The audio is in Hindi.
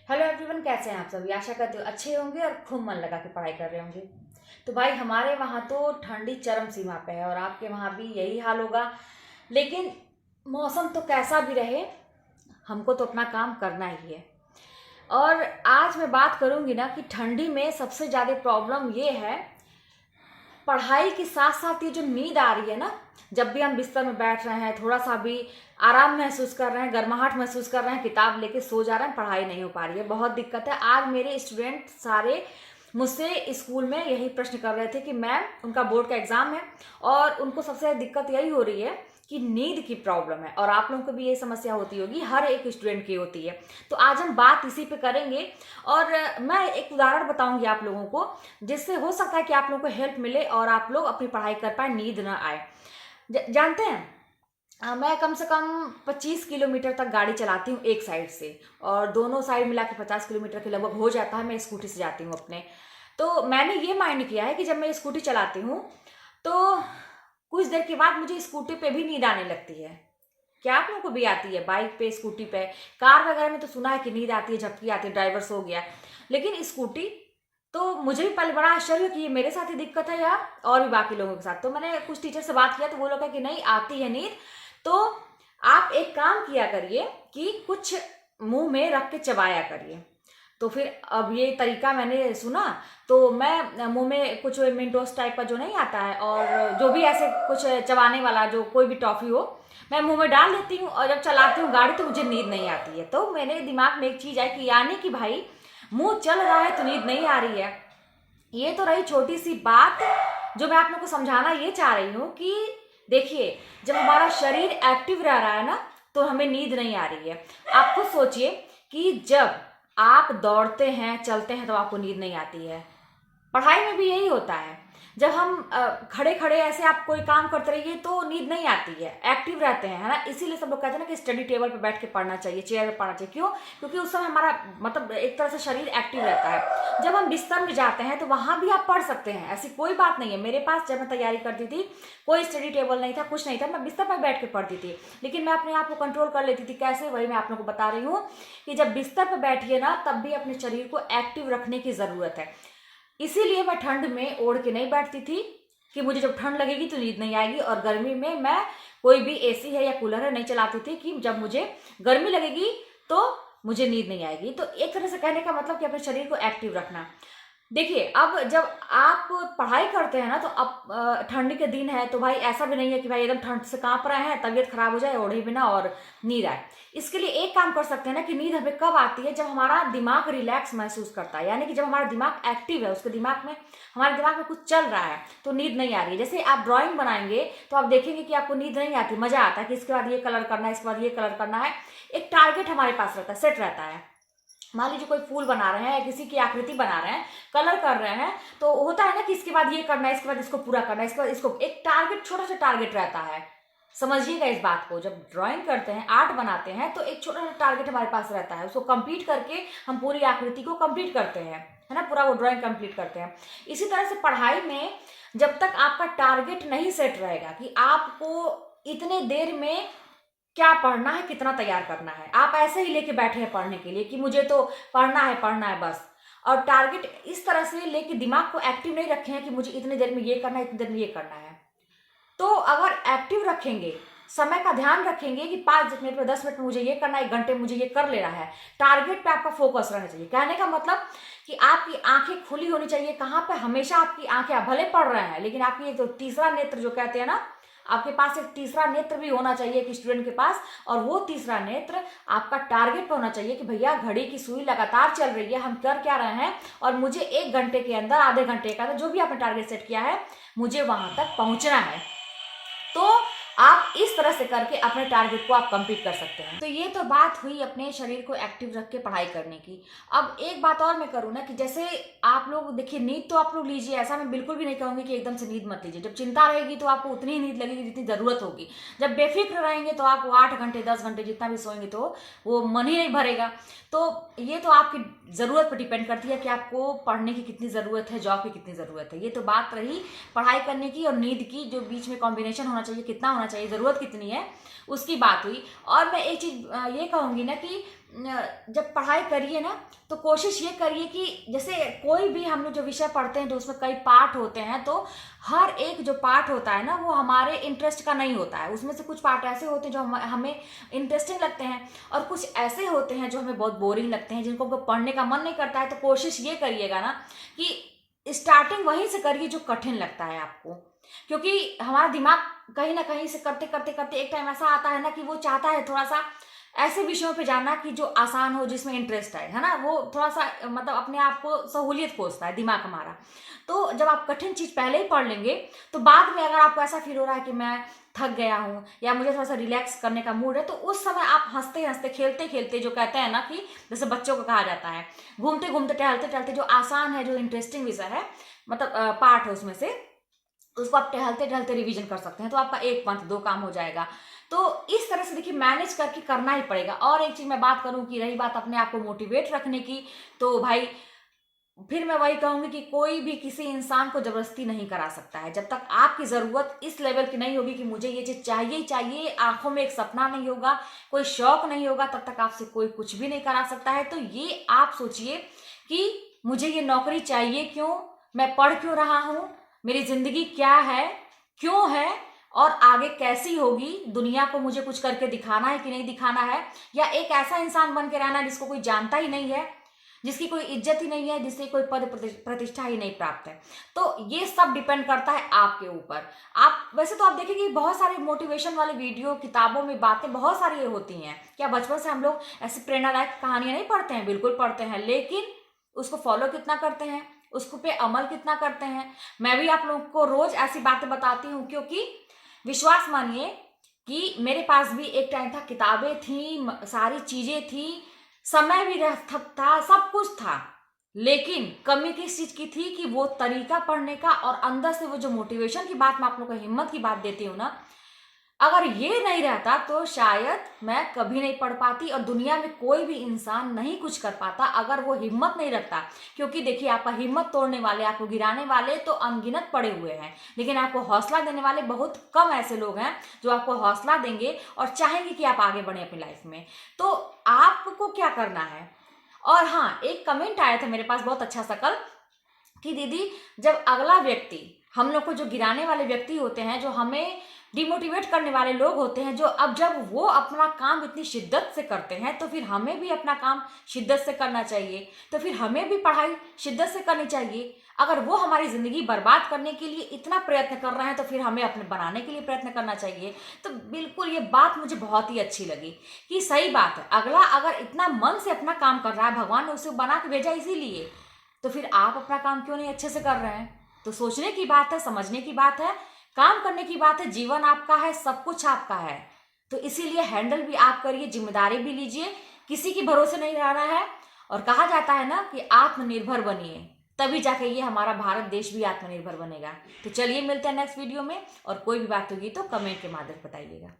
हेलो एवरीवन, कैसे हैं आप सभी। आशा करते हो अच्छे होंगे और खूब मन लगा के पढ़ाई कर रहे होंगे। तो भाई हमारे वहाँ तो ठंडी चरम सीमा पे है और आपके वहाँ भी यही हाल होगा। लेकिन मौसम तो कैसा भी रहे, हमको तो अपना काम करना ही है। और आज मैं बात करूँगी ना कि ठंडी में सबसे ज़्यादा प्रॉब्लम ये है, पढ़ाई के साथ साथ ये जो नींद आ रही है ना, जब भी हम बिस्तर में बैठ रहे हैं, थोड़ा सा भी आराम महसूस कर रहे हैं, गर्माहट महसूस कर रहे हैं, किताब लेके सो जा रहे हैं, पढ़ाई नहीं हो पा रही है, बहुत दिक्कत है। आज मेरे स्टूडेंट सारे मुझसे स्कूल में यही प्रश्न कर रहे थे कि मैम, उनका बोर्ड का एग्जाम है और उनको सबसे ज़्यादा दिक्कत यही हो रही है कि नींद की प्रॉब्लम है। और आप लोगों को भी ये समस्या होती होगी, हर एक स्टूडेंट की होती है। तो आज हम बात इसी पे करेंगे और मैं एक उदाहरण बताऊंगी आप लोगों को, जिससे हो सकता है कि आप लोगों को हेल्प मिले और आप लोग अपनी पढ़ाई कर पाए, नींद ना आए। जानते हैं, मैं कम से कम 25 किलोमीटर तक गाड़ी चलाती हूँ एक साइड से, और दोनों साइड मिला के 50 किलोमीटर के लगभग हो जाता है। मैं स्कूटी से जाती हूँ अपने। तो मैंने ये माइंड किया है कि जब मैं स्कूटी चलाती हूँ तो कुछ देर के बाद मुझे स्कूटी पे भी नींद आने लगती है। क्या आप लोगों को भी आती है? बाइक पे, स्कूटी पे, कार वगैरह में तो सुना है कि नींद आती है, झपकी आती है, ड्राइवर सो गया। लेकिन स्कूटी तो मुझे भी पहले बड़ा आश्चर्य कि ये मेरे साथ ही दिक्कत है या और भी बाकी लोगों के साथ। तो मैंने कुछ टीचर से बात किया तो वो लोग कहा कि नहीं, आती है नींद। तो आप एक काम किया करिए कि कुछ मुंह में रख के चबाया करिए। तो फिर अब ये तरीका मैंने सुना तो मैं मुंह में कुछ मिंटोस टाइप का जो नहीं आता है, और जो भी ऐसे कुछ चबाने वाला जो कोई भी टॉफी हो, मैं मुंह में डाल लेती हूँ और जब चलाती हूँ गाड़ी तो मुझे नींद नहीं आती है। तो मेरे दिमाग में एक चीज़ आई कि यानी कि भाई, मुंह चल रहा है तो नींद नहीं आ रही है। ये तो रही छोटी सी बात जो मैं आप लोग को समझाना ये चाह रही हूँ कि देखिए, जब हमारा शरीर एक्टिव रह रहा है ना तो हमें नींद नहीं आ रही है। आप खुद सोचिए कि जब आप दौड़ते हैं, चलते हैं तो आपको नींद नहीं आती है। पढ़ाई में भी यही होता है। जब हम खड़े खड़े ऐसे आप कोई काम करते रहिए तो नींद नहीं आती है, एक्टिव रहते हैं, है ना। इसीलिए सब लोग कहते हैं ना कि स्टडी टेबल पे बैठ के पढ़ना चाहिए, चेयर पे पढ़ना चाहिए। क्यों? क्योंकि उस समय हमारा मतलब एक तरह से शरीर एक्टिव रहता है। जब हम बिस्तर में जाते हैं तो वहां भी आप पढ़ सकते हैं, ऐसी कोई बात नहीं है। मेरे पास जब मैं तैयारी करती थी कोई स्टडी टेबल नहीं था, कुछ नहीं था, मैं बिस्तर पर बैठ के पढ़ती थी। लेकिन मैं अपने आप को कंट्रोल कर लेती थी। कैसे? वही मैं आप लोगों को बता रही हूँ कि जब बिस्तर पर बैठिए ना, तब भी अपने शरीर को एक्टिव रखने की जरूरत है। इसीलिए मैं ठंड में ओढ़ के नहीं बैठती थी कि मुझे जब ठंड लगेगी तो नींद नहीं आएगी, और गर्मी में मैं कोई भी एसी है या कूलर है नहीं चलाती थी कि जब मुझे गर्मी लगेगी तो मुझे नींद नहीं आएगी। तो एक तरह से कहने का मतलब कि अपने शरीर को एक्टिव रखना। देखिए, अब जब आप पढ़ाई करते हैं ना तो अब ठंडी के दिन है तो भाई ऐसा भी नहीं है कि भाई एकदम ठंड से कांप रहे हैं, तबीयत खराब हो जाए ओढ़े बिना और नींद आए। इसके लिए एक काम कर सकते हैं ना कि नींद हमें कब आती है? जब हमारा दिमाग रिलैक्स महसूस करता है, यानी कि जब हमारा दिमाग एक्टिव है, उसके दिमाग में, हमारे दिमाग में कुछ चल रहा है तो नींद नहीं आ रही है। जैसे आप ड्राइंग बनाएंगे तो आप देखेंगे कि आपको नींद नहीं आती, मजा आता है कि इसके बाद ये कलर करना है, इसके बाद ये कलर करना है। एक टारगेट हमारे पास रहता है, सेट रहता है। मान लीजिए कोई फूल बना रहे हैं या किसी की आकृति बना रहे हैं, कलर कर रहे हैं, तो होता है ना कि इसके बाद ये करना है, इसके बाद इसको पूरा करना है, इसके बाद इसको, एक टारगेट, छोटा सा टारगेट रहता है। समझिएगा इस बात को। जब ड्राइंग करते हैं, आर्ट बनाते हैं, तो एक छोटा सा टारगेट हमारे पास रहता है, उसको कंप्लीट करके हम पूरी आकृति को कंप्लीट करते हैं, है ना, पूरा वो ड्राइंग कंप्लीट करते हैं। इसी तरह से पढ़ाई में जब तक आपका टारगेट नहीं सेट रहेगा कि आपको इतने देर में क्या पढ़ना है, कितना तैयार करना है, आप ऐसे ही लेके बैठे हैं पढ़ने के लिए कि मुझे तो पढ़ना है बस, और टारगेट इस तरह से लेके दिमाग को एक्टिव नहीं रखे हैं कि मुझे इतनी देर में ये करना है, इतनी देर में ये करना है। तो अगर एक्टिव रखेंगे, समय का ध्यान रखेंगे कि 5 मिनट में, 10 मिनट में मुझे ये करना है, 1 घंटे में मुझे ये कर लेना है, टारगेट पे आपका फोकस रहना चाहिए। कहने का मतलब कि आपकी आंखें खुली होनी चाहिए। कहाँ पे? हमेशा आपकी आंखें, आप भले पढ़ रहे हैं लेकिन आपकी एक तो तीसरा नेत्र जो कहते हैं ना, आपके पास एक तीसरा नेत्र भी होना चाहिए एक स्टूडेंट के पास, और वो तीसरा नेत्र आपका टारगेट पे होना चाहिए कि भैया घड़ी की सुई लगातार चल रही है, हम कर क्या रहे हैं, और मुझे 1 घंटे के अंदर, आधे घंटे के अंदर, जो भी आपने टारगेट सेट किया है, मुझे वहां तक पहुंचना है। तो आप इस तरह से करके अपने टारगेट को आप कंप्लीट कर सकते हैं। तो ये तो बात हुई अपने शरीर को एक्टिव रख के पढ़ाई करने की। अब एक बात और मैं करूँ ना कि जैसे आप लोग देखिए, नींद तो आप लोग लीजिए, ऐसा मैं बिल्कुल भी नहीं कहूँगी कि एकदम से नींद मत लीजिए। जब चिंता रहेगी तो आपको उतनी ही नींद लगेगी जितनी जरूरत होगी। जब बेफिक्र रहेंगे तो आप 8 घंटे, 10 घंटे जितना भी सोएंगे तो वो मन ही नहीं भरेगा। तो ये तो आपकी ज़रूरत पर डिपेंड करती है कि आपको पढ़ने की कितनी ज़रूरत है, जॉब की कितनी ज़रूरत है। ये तो बात रही पढ़ाई करने की और नींद की, जो बीच में कॉम्बिनेशन होना चाहिए, कितना होना चाहिए, ज़रूरत कितनी है, उसकी बात हुई। और मैं एक चीज़ ये कहूँगी ना कि जब पढ़ाई करिए ना तो कोशिश ये करिए कि जैसे कोई भी हम लोग जो विषय पढ़ते हैं तो उसमें कई पार्ट होते हैं, तो हर एक जो पार्ट होता है ना वो हमारे इंटरेस्ट का नहीं होता है। उसमें से कुछ पार्ट ऐसे होते हैं जो हमें इंटरेस्टिंग लगते हैं, और कुछ ऐसे होते हैं जो हमें बहुत बोरिंग लगते हैं, जिनको पढ़ने का मन नहीं करता है। तो कोशिश ये करिएगा ना कि स्टार्टिंग वहीं से करिए जो कठिन लगता है आपको, क्योंकि हमारा दिमाग कहीं ना कहीं से करते करते करते एक टाइम ऐसा आता है ना कि वो चाहता है थोड़ा सा ऐसे विषयों पे जाना कि जो आसान हो, जिसमें इंटरेस्ट है ना। वो थोड़ा सा मतलब अपने आप को सहूलियत खोजता है दिमाग हमारा। तो जब आप कठिन चीज पहले ही पढ़ लेंगे तो बाद में अगर आपको ऐसा फील हो रहा है कि मैं थक गया हूँ या मुझे थोड़ा सा रिलैक्स करने का मूड है, तो उस समय आप हंसते हंसते खेलते खेलते, जो कहते हैं ना कि जैसे बच्चों को कहा जाता है, घूमते घूमते टहलते टहलते, जो आसान है, जो इंटरेस्टिंग विषय है, मतलब पार्ट है उसमें से, उसको आप टहलते टहलते रिवीजन कर सकते हैं। तो आपका 1 मंथ 2 काम हो जाएगा। तो इस तरह से देखिए मैनेज करके करना ही पड़ेगा। और एक चीज मैं बात करूं कि रही बात अपने आप को मोटिवेट रखने की, तो भाई फिर मैं वही कहूंगी कि कोई भी किसी इंसान को जबरदस्ती नहीं करा सकता है। जब तक आपकी जरूरत इस लेवल की नहीं होगी कि मुझे ये चीज चाहिए ही चाहिए, आंखों में एक सपना नहीं होगा, कोई शौक नहीं होगा, तब तक आपसे कोई कुछ भी नहीं करा सकता है। तो ये आप सोचिए कि मुझे ये नौकरी चाहिए क्यों, मैं पढ़ क्यों रहा हूं, मेरी जिंदगी क्या है, क्यों है, और आगे कैसी होगी, दुनिया को मुझे कुछ करके दिखाना है कि नहीं दिखाना है, या एक ऐसा इंसान बन के रहना है जिसको कोई जानता ही नहीं है, जिसकी कोई इज्जत ही नहीं है, जिससे कोई पद प्रतिष्ठा ही नहीं प्राप्त है। तो ये सब डिपेंड करता है आपके ऊपर। आप वैसे तो आप देखें कि बहुत सारे मोटिवेशन वाले वीडियो, किताबों में बातें बहुत सारी होती हैं। क्या बचपन से हम लोग ऐसी प्रेरणादायक कहानियां नहीं पढ़ते हैं? बिल्कुल पढ़ते हैं, लेकिन उसको फॉलो कितना करते हैं, उसको पे अमल कितना करते हैं? मैं भी आप लोगों को रोज ऐसी बातें बताती हूँ, क्योंकि विश्वास मानिए कि मेरे पास भी एक टाइम था, किताबें थी, सारी चीजें थी, समय भी था, सब कुछ था, लेकिन कमी किस चीज की थी कि वो तरीका पढ़ने का, और अंदर से वो जो मोटिवेशन की बात मैं आप लोग को, हिम्मत की बात देती हूँ ना, अगर ये नहीं रहता तो शायद मैं कभी नहीं पढ़ पाती, और दुनिया में कोई भी इंसान नहीं कुछ कर पाता अगर वो हिम्मत नहीं रखता। क्योंकि देखिए, आपका हिम्मत तोड़ने वाले, आपको गिराने वाले तो अनगिनत पड़े हुए हैं, लेकिन आपको हौसला देने वाले बहुत कम ऐसे लोग हैं जो आपको हौसला देंगे और चाहेंगे कि आप आगे बढ़े अपनी लाइफ में। तो आपको क्या करना है? और हाँ, एक कमेंट आया था मेरे पास बहुत अच्छा सा कल, कि दीदी, जब अगला व्यक्ति, हम लोग को जो गिराने वाले व्यक्ति होते हैं, जो हमें डिमोटिवेट करने वाले लोग होते हैं, जब वो अपना काम इतनी शिद्दत से करते हैं, तो फिर हमें भी अपना काम शिद्दत से करना चाहिए, तो फिर हमें भी पढ़ाई शिद्दत से करनी चाहिए। अगर वो हमारी जिंदगी बर्बाद करने के लिए इतना प्रयत्न कर रहे हैं, तो फिर हमें अपने बनाने के लिए प्रयत्न करना चाहिए। तो बिल्कुल ये बात मुझे बहुत ही अच्छी लगी कि सही बात है, अगला अगर इतना मन से अपना काम कर रहा है, भगवान ने उसे बना के भेजा इसीलिए, तो फिर आप अपना काम क्यों नहीं अच्छे से कर रहे हैं? तो सोचने की बात है, समझने की बात है, काम करने की बात है। जीवन आपका है, सब कुछ आपका है, तो इसीलिए हैंडल भी आप करिए, जिम्मेदारी भी लीजिए, किसी की भरोसे नहीं रहना है। और कहा जाता है ना कि आत्मनिर्भर बनिए, तभी जाके ये हमारा भारत देश भी आत्मनिर्भर बनेगा। तो चलिए मिलते हैं नेक्स्ट वीडियो में, और कोई भी बात होगी तो कमेंट के माध्यम से बताइएगा।